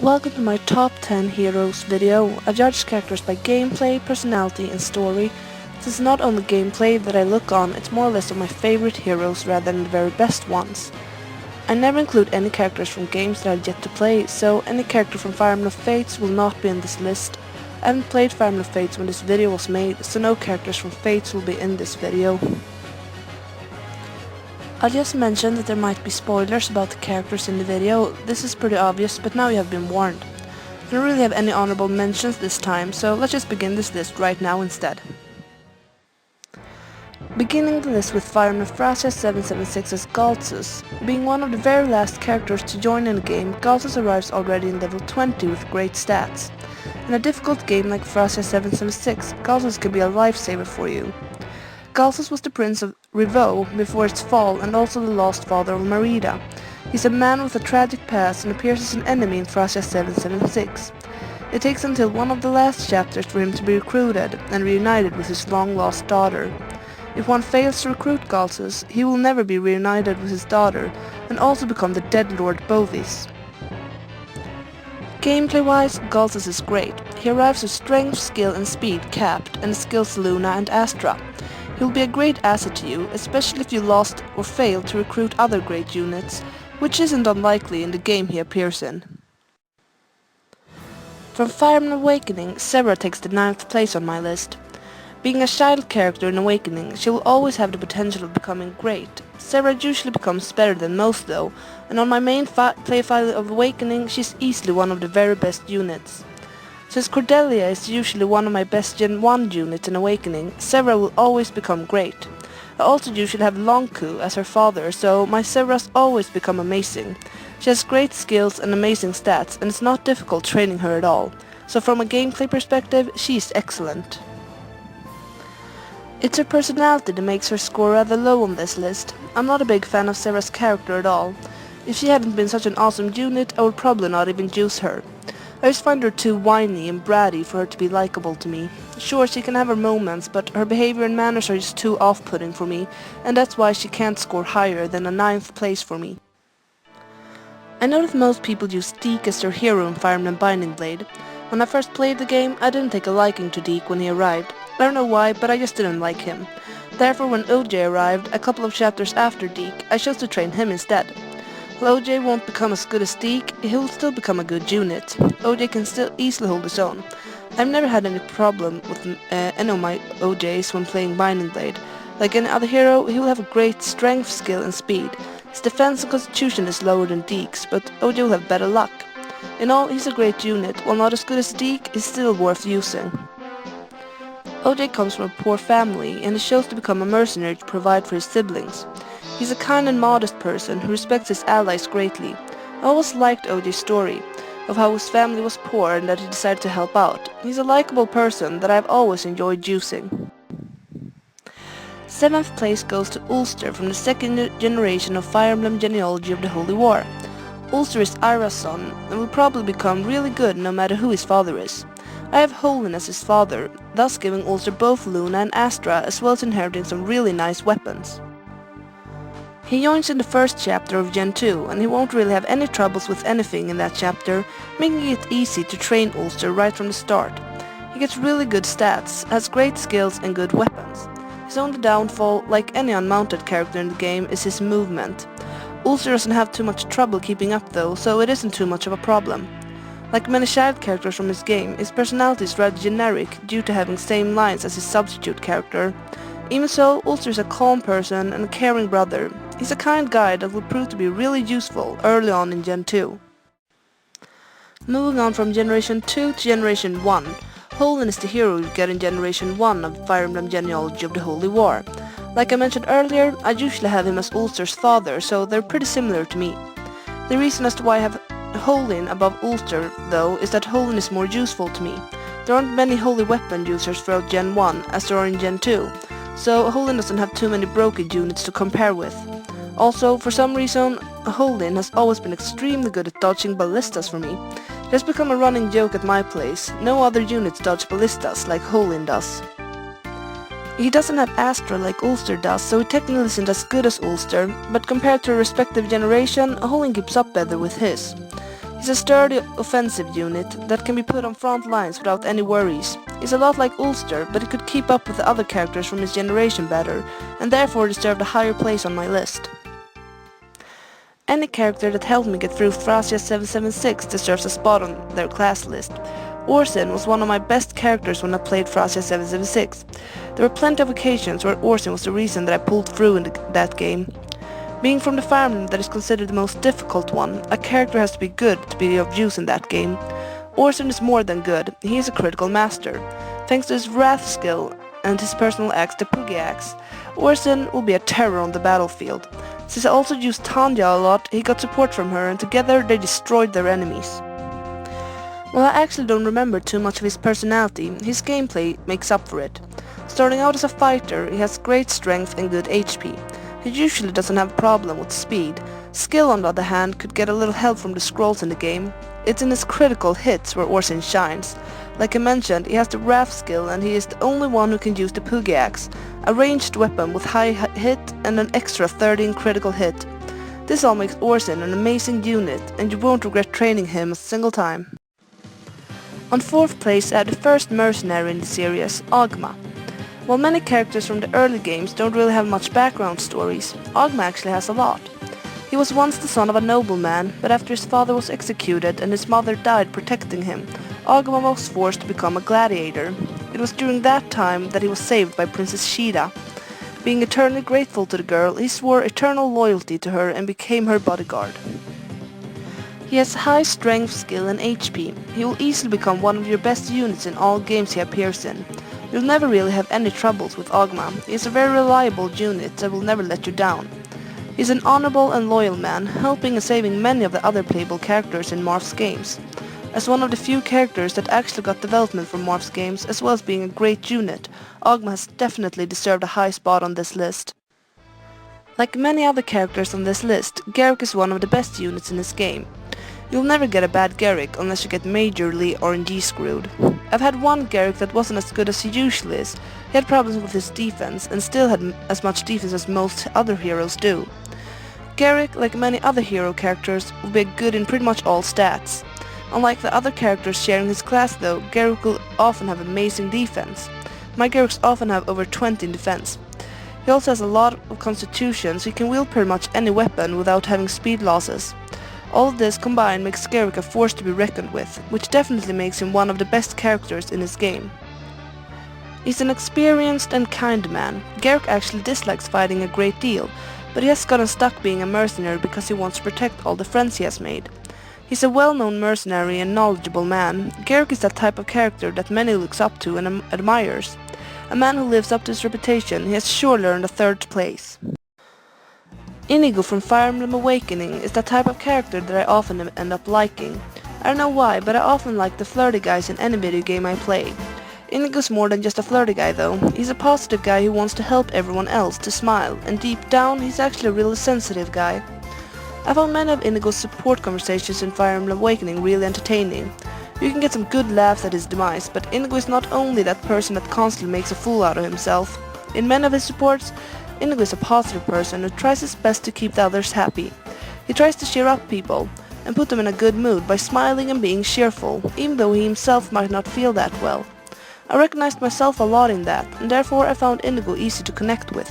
Welcome to my top 10 heroes video. I judge characters by gameplay, personality and story. Since not only gameplay that I look on, it's more or less of my favorite heroes rather than the very best ones. I never include any characters from games that I've yet to play, so any character from Fire Emblem Fates will not be in this list. I haven't played Fire Emblem Fates when this video was made, so no characters from Fates will be in this video. I'll just mention that there might be spoilers about the characters in the video. This is pretty obvious, but now you have been warned. I don't really have any honorable mentions this time, so let's just begin this list right now instead. Beginning the list with Fire Emblem Frasia 776's Galsus. Being one of the very last characters to join in the game, Galsus arrives already in level 20 with great stats. In a difficult game like Frasia 776, Galsus can be a lifesaver for you. Galsus was the prince of Rivaux before its fall and also the lost father of Merida. He's a man with a tragic past and appears as an enemy in Frasia 776. It takes until one of the last chapters for him to be recruited and reunited with his long-lost daughter. If one fails to recruit Galsus, he will never be reunited with his daughter and also become the dead Lord Bovis. Gameplay-wise, Galsus is great. He arrives with strength, skill and speed capped and skills Luna and Astra. He will be a great asset to you, especially if you lost or failed to recruit other great units, which isn't unlikely in the game he appears in. From Fire Emblem Awakening, Serra takes the 9th place on my list. Being a child character in Awakening, she will always have the potential of becoming great. Serra usually becomes better than most though, and on my main play file of Awakening, she's easily one of the very best units. Since Cordelia is usually one of my best Gen 1 units in Awakening, Serra will always become great. I also usually have Longku as her father, so my Serras always become amazing. She has great skills and amazing stats, and it's not difficult training her at all. So from a gameplay perspective, she's excellent. It's her personality that makes her score rather low on this list. I'm not a big fan of Serra's character at all. If she hadn't been such an awesome unit, I would probably not even choose her. I just find her too whiny and bratty for her to be likable to me. Sure, she can have her moments, but her behavior and manners are just too off-putting for me, and that's why she can't score higher than a 9th place for me. I know that most people use Deke as their hero in Fire Emblem Binding Blade. When I first played the game, I didn't take a liking to Deke when he arrived. I don't know why, but I just didn't like him. Therefore, when OJ arrived, a couple of chapters after Deke, I chose to train him instead. While OJ won't become as good as Deke, he'll still become a good unit. OJ can still easily hold his own. I've never had any problem with any of my OJs when playing Binding Blade. Like any other hero, he will have a great strength, skill and speed. His defense and constitution is lower than Deke's, but OJ will have better luck. In all, he's a great unit. While not as good as Deke, he's still worth using. OJ comes from a poor family and is chosen to become a mercenary to provide for his siblings. He's a kind and modest person who respects his allies greatly. I always liked OJ's story, of how his family was poor and that he decided to help out. He's a likable person that I've always enjoyed using. 7th place goes to Ulster from the 2nd generation of Fire Emblem genealogy of the Holy War. Ulster is Ira's son and will probably become really good no matter who his father is. I have Holin as his father, thus giving Ulster both Luna and Astra as well as inheriting some really nice weapons. He joins in the 1st chapter of Gen 2 and he won't really have any troubles with anything in that chapter, making it easy to train Ulster right from the start. He gets really good stats, has great skills and good weapons. His only downfall, like any unmounted character in the game, is his movement. Ulster doesn't have too much trouble keeping up though, so it isn't too much of a problem. Like many child characters from his game, his personality is rather generic due to having same lines as his substitute character. Even so, Ulster is a calm person and a caring brother. He's a kind guy that will prove to be really useful early on in Gen 2. Moving on from Generation 2 to Generation 1, Holin is the hero you get in Generation 1 of Fire Emblem Genealogy of the Holy War. Like I mentioned earlier, I usually have him as Ulster's father, so they're pretty similar to me. The reason as to why I have Holin above Ulster, though, is that Holin is more useful to me. There aren't many holy weapon users throughout Gen 1, as there are in Gen 2, so Holin doesn't have too many broken units to compare with. Also, for some reason, Holin has always been extremely good at dodging ballistas for me. It has become a running joke at my place. No other units dodge ballistas like Holin does. He doesn't have Astra like Ulster does, so he technically isn't as good as Ulster, but compared to a respective generation, Holin keeps up better with his. He's a sturdy offensive unit that can be put on front lines without any worries. He's a lot like Ulster, but he could keep up with the other characters from his generation better, and therefore deserved a higher place on my list. Any character that helped me get through Thracia 776 deserves a spot on their class list. Orson was one of my best characters when I played Thracia 776. There were plenty of occasions where Orson was the reason that I pulled through in that game. Being from the Fire Emblem that is considered the most difficult one, a character has to be good to be of use in that game. Orson is more than good, he is a critical master. Thanks to his Wrath skill and his personal axe, the Poogie Axe, Orson will be a terror on the battlefield. Since I also used Tanya a lot, he got support from her and together they destroyed their enemies. While I actually don't remember too much of his personality, his gameplay makes up for it. Starting out as a fighter, he has great strength and good HP. He usually doesn't have a problem with speed. Skill on the other hand could get a little help from the scrolls in the game. It's in his critical hits where Orson shines. Like I mentioned, he has the Wrath skill and he is the only one who can use the Poogie Axe, a ranged weapon with high hit and an extra 13 critical hit. This all makes Orson an amazing unit and you won't regret training him a single time. On 4th place I have the first mercenary in the series, Ogma. While many characters from the early games don't really have much background stories, Ogma actually has a lot. He was once the son of a nobleman, but after his father was executed and his mother died protecting him, Ogma was forced to become a gladiator. It was during that time that he was saved by Princess Shida. Being eternally grateful to the girl, he swore eternal loyalty to her and became her bodyguard. He has high strength, skill and HP. He will easily become one of your best units in all games he appears in. You'll never really have any troubles with Ogma. He is a very reliable unit that will never let you down. He's an honorable and loyal man, helping and saving many of the other playable characters in Marth's games. As one of the few characters that actually got development from Marth's games, as well as being a great unit, Ogma has definitely deserved a high spot on this list. Like many other characters on this list, Garrick is one of the best units in this game. You'll never get a bad Garrick unless you get majorly RNG screwed. I've had one Garrick that wasn't as good as he usually is. He had problems with his defense and still had as much defense as most other heroes do. Garrick, like many other hero characters, will be good in pretty much all stats. Unlike the other characters sharing his class though, Garrick will often have amazing defense. My Garricks often have over 20 in defense. He also has a lot of constitution, so he can wield pretty much any weapon without having speed losses. All of this combined makes Garrick a force to be reckoned with, which definitely makes him one of the best characters in his game. He's an experienced and kind man. Garrick actually dislikes fighting a great deal, but he has gotten stuck being a mercenary because he wants to protect all the friends he has made. He's a well-known mercenary and knowledgeable man. Garrick is that type of character that many looks up to and admires. A man who lives up to his reputation, he has surely earned a 3rd place. Inigo from Fire Emblem Awakening is the type of character that I often end up liking. I don't know why, but I often like the flirty guys in any video game I play. Inigo's more than just a flirty guy though. He's a positive guy who wants to help everyone else to smile, and deep down he's actually a really sensitive guy. I found many of Inigo's support conversations in Fire Emblem Awakening really entertaining. You can get some good laughs at his demise, but Inigo is not only that person that constantly makes a fool out of himself. In many of his supports, Inigo is a positive person who tries his best to keep the others happy. He tries to cheer up people and put them in a good mood by smiling and being cheerful, even though he himself might not feel that well. I recognized myself a lot in that, and therefore I found Inigo easy to connect with.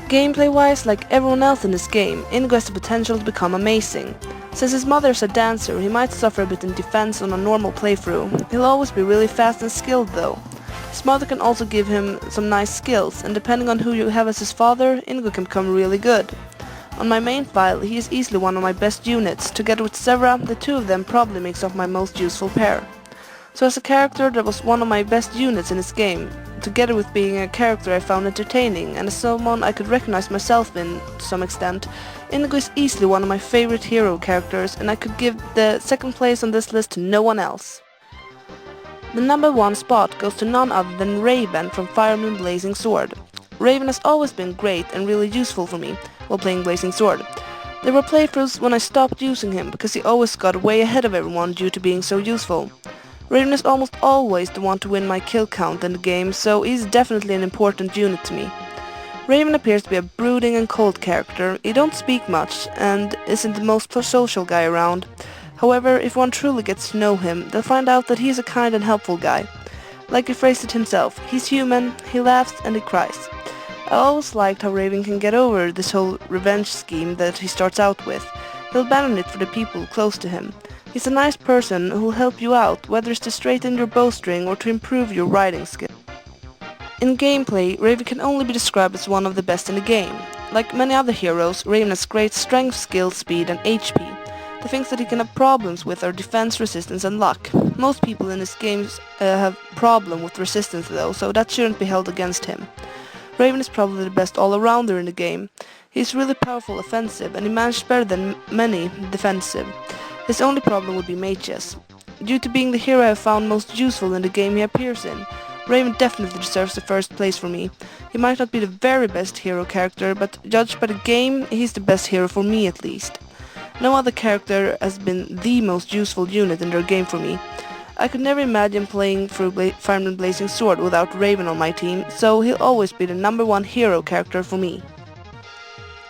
Gameplay-wise, like everyone else in this game, Inigo has the potential to become amazing. Since his mother is a dancer, he might suffer a bit in defense on a normal playthrough. He'll always be really fast and skilled though. His mother can also give him some nice skills, and depending on who you have as his father, Inigo can become really good. On my main file, he is easily one of my best units. Together with Severa, the two of them probably makes up my most useful pair. So as a character that was one of my best units in this game, together with being a character I found entertaining and as someone I could recognize myself in to some extent, Inigo is easily one of my favorite hero characters, and I could give the 2nd place on this list to no one else. The number 1 spot goes to none other than Raven from Fire Emblem Blazing Sword. Raven has always been great and really useful for me while playing Blazing Sword. There were playthroughs when I stopped using him because he always got way ahead of everyone due to being so useful. Raven is almost always the one to win my kill count in the game, so he's definitely an important unit to me. Raven appears to be a brooding and cold character. He don't speak much and isn't the most social guy around. However, if one truly gets to know him, they'll find out that he's a kind and helpful guy. Like he phrased it himself, he's human, he laughs and he cries. I always liked how Raven can get over this whole revenge scheme that he starts out with. He'll abandon it for the people close to him. He's a nice person who'll help you out, whether it's to straighten your bowstring or to improve your riding skill. In gameplay, Raven can only be described as one of the best in the game. Like many other heroes, Raven has great strength, skill, speed and HP. The things that he can have problems with are defense, resistance and luck. Most people in this game have problem with resistance though, so that shouldn't be held against him. Raven is probably the best all-arounder in the game. He's really powerful offensive and he managed better than many defensive. His only problem would be mages. Due to being the hero I have found most useful in the game he appears in, Raven definitely deserves the first place for me. He might not be the very best hero character, but judged by the game, he's the best hero for me at least. No other character has been the most useful unit in their game for me. I could never imagine playing through Fire Emblem Blazing Sword without Raven on my team, so he'll always be the #1 hero character for me.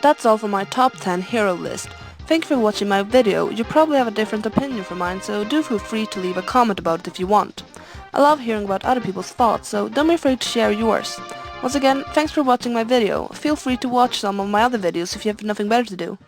That's all for my top 10 hero list. Thank you for watching my video. You probably have a different opinion from mine, so do feel free to leave a comment about it if you want. I love hearing about other people's thoughts, so don't be afraid to share yours. Once again, thanks for watching my video. Feel free to watch some of my other videos if you have nothing better to do.